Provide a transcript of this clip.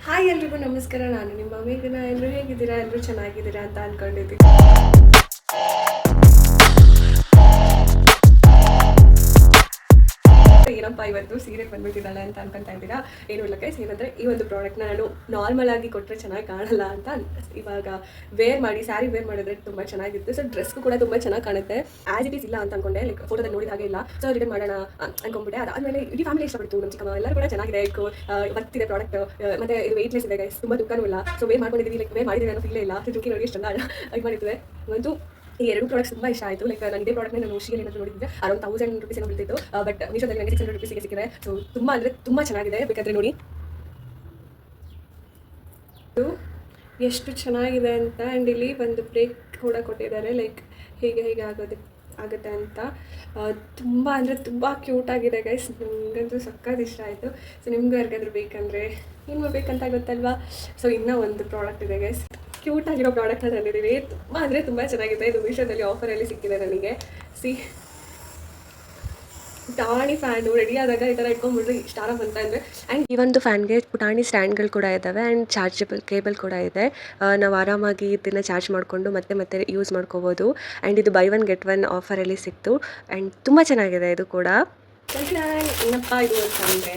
Hi ಎಲ್ರಿಗೂ ನಮಸ್ಕಾರ. ನಾನು ನಿಮ್ಮ ಮೇಘನ. ಎಲ್ಲರೂ ಹೇಗಿದ್ದೀರಾ? ಎಲ್ಲರೂ ಚೆನ್ನಾಗಿದ್ದೀರಾ ಅಂತ ಅನ್ಕೊಂಡಿದ್ದೀನಿ. ಏನಪ್ಪ ಇವತ್ತು ಸೀರೆ ಬಂದ್ಬಿಟ್ಟಿದ್ದಾಳೆ ಅಂತ ಅನ್ಕೊಂತಾ ಇದ್ದೀರಾ? ಏನು ಇಲ್ಲ ಗೈಸ್, ಏನಂದ್ರೆ ಈ ಒಂದು ಪ್ರಾಡಕ್ಟ್ನ ನಾನು ನಾರ್ಮಲ್ ಆಗಿ ಕೊಟ್ಟರೆ ಚೆನ್ನಾಗಿ ಕಾಣಲ್ಲ ಅಂತ ಇವಾಗ ವೇರ್ ಮಾಡಿ ಸ್ಯಾರಿ ವೇರ್ ಮಾಡಿದ್ರೆ ತುಂಬ ಚೆನ್ನಾಗಿರುತ್ತೆ. ಸೊ ಡ್ರೆಸ್ಗೂ ಕೂಡ ತುಂಬ ಚೆನ್ನಾಗಿ ಕಾಣುತ್ತೆ. ಆಸ್ ಇಟ್ ಈಸ್ ಇಲ್ಲ ಅಂತ ಅನ್ಕೊಂಡೆ, ಲೈಕ್ ಫೋಟೋದಲ್ಲಿ ನೋಡಿದ ಹಾಗೆ ಇಲ್ಲ. ಸೊ ರಿಟರ್ನ್ ಮಾಡೋಣ ಅನ್ಕೊಂಡ್ಬಿಟ್ಟೆ. ಅದಾದ್ಮೇಲೆ ಇಡೀ ಫ್ಯಾಮಿಲಿ ಇಷ್ಟಪಡ್ತು, ನಮ್ಮ ಚಿಕ್ಕಮ್ಮ ಎಲ್ಲರೂ ಕೂಡ ಚೆನ್ನಾಗಿದೆ, ಬರ್ತಿದೆ ಪ್ರಾಡಕ್ಟ್, ಮತ್ತೆ ಇದು ವೆಯ್ಟ್ಲೆಸ್ ಇದೆ ಗೈಸ್, ತುಂಬ ದುಃಖನೂ ಇಲ್ಲ. ಸೊ ವೇರ್ ಮಾಡ್ಕೊಂಡಿದ್ದೀವಿ, ಲೈಕ್ ವೇರ್ ಮಾಡಿದ್ದೀವಿ ಅನ್ನೋ ಫೀಲೇ ಇಲ್ಲ. ತುಕಿ ನೋಡಿ ಎಷ್ಟೆಲ್ಲ ಇದು ಮಾಡಿರ್ತದೆ. ಒಂದು ಈ ಎರಡು ಪ್ರಾಡಕ್ಟ್ಸ್ ತುಂಬ ಇಷ್ಟ ಆಯಿತು. ಲೈಕ್ ನಾನು ಇದೇ ಪ್ರಾಡಕ್ಟ್ನ ನಾನು ಶೀಲ್ ಏನಾದರೂ ನೋಡಿದ್ದೆ ಅರೌಂಡ್ 1000 ರುಪೀಸ್ ಏನೋ ಬೀಳ್ತಿತ್ತು. ಬಟ್ ಮೀಶೋದಲ್ಲಿ ನನಗೆ 600 ರುಪೀಸಿಗೆ ಸಿಕ್ಕಿದೆ. ಸೊ ತುಂಬ ಅಂದರೆ ತುಂಬ ಚೆನ್ನಾಗಿದೆ. ಬೇಕಾದರೆ ನೋಡಿ ಇದು ಎಷ್ಟು ಚೆನ್ನಾಗಿದೆ ಅಂತ. ಆ್ಯಂಡ್ ಇಲ್ಲಿ ಒಂದು ಬ್ರೇಕ್ ಕೂಡ ಕೊಟ್ಟಿದ್ದಾರೆ, ಲೈಕ್ ಹೀಗೆ ಆಗುತ್ತೆ ಅಂತ. ತುಂಬ ಅಂದರೆ ತುಂಬ ಕ್ಯೂಟಾಗಿದೆ ಗೈಸ್, ನನಗಂತೂ ಸಕ್ಕತ್ ಇಷ್ಟ ಆಯಿತು. ಸೊ ನಿಮಗೂ ಯಾರಿಗಾದ್ರೂ ಬೇಕಂದರೆ ಏನು ಮಾಡಬೇಕಂತ ಗೊತ್ತಲ್ವಾ? ಸೊ ಇನ್ನೂ ಒಂದು ಪ್ರಾಡಕ್ಟ್ ಇದೆ ಗೈಸ್, ಕ್ಯೂಟ್ ಆಗಿರೋ ಪ್ರಾಡಕ್ಟ್ನ ತಂದಿದ್ದೀವಿ. ತುಂಬ ಅಂದರೆ ತುಂಬ ಚೆನ್ನಾಗಿದೆ. ಇದು ಮೀಶೋದಲ್ಲಿ ಆಫರಲ್ಲಿ ಸಿಕ್ಕಿದೆ ನನಗೆ. ಪುಟಾಣಿ ಫ್ಯಾನು ರೆಡಿ ಆದಾಗ ಈ ಥರ ಇಟ್ಕೊಂಡ್ಬಿಟ್ರೆ ಇಷ್ಟ ಅಂತ ಅಂದರೆ. ಆ್ಯಂಡ್ ಈ ಒಂದು ಫ್ಯಾನ್ಗೆ ಪುಟಾಣಿ ಸ್ಟ್ಯಾಂಡ್ಗಳು ಕೂಡ ಇದ್ದಾವೆ ಆ್ಯಂಡ್ ಚಾರ್ಜಬಲ್ ಕೇಬಲ್ ಕೂಡ ಇದೆ. ನಾವು ಆರಾಮಾಗಿ ಇದನ್ನು ಚಾರ್ಜ್ ಮಾಡಿಕೊಂಡು ಮತ್ತೆ ಯೂಸ್ ಮಾಡ್ಕೋಬೋದು. ಆ್ಯಂಡ್ ಇದು ಬೈ ಒನ್ ಗೆಟ್ ಒನ್ ಆಫರಲ್ಲಿ ಸಿಕ್ತು ಆ್ಯಂಡ್ ತುಂಬ ಚೆನ್ನಾಗಿದೆ ಇದು ಕೂಡ. ಏನಪ್ಪ ಇದು ಅಂತಂದರೆ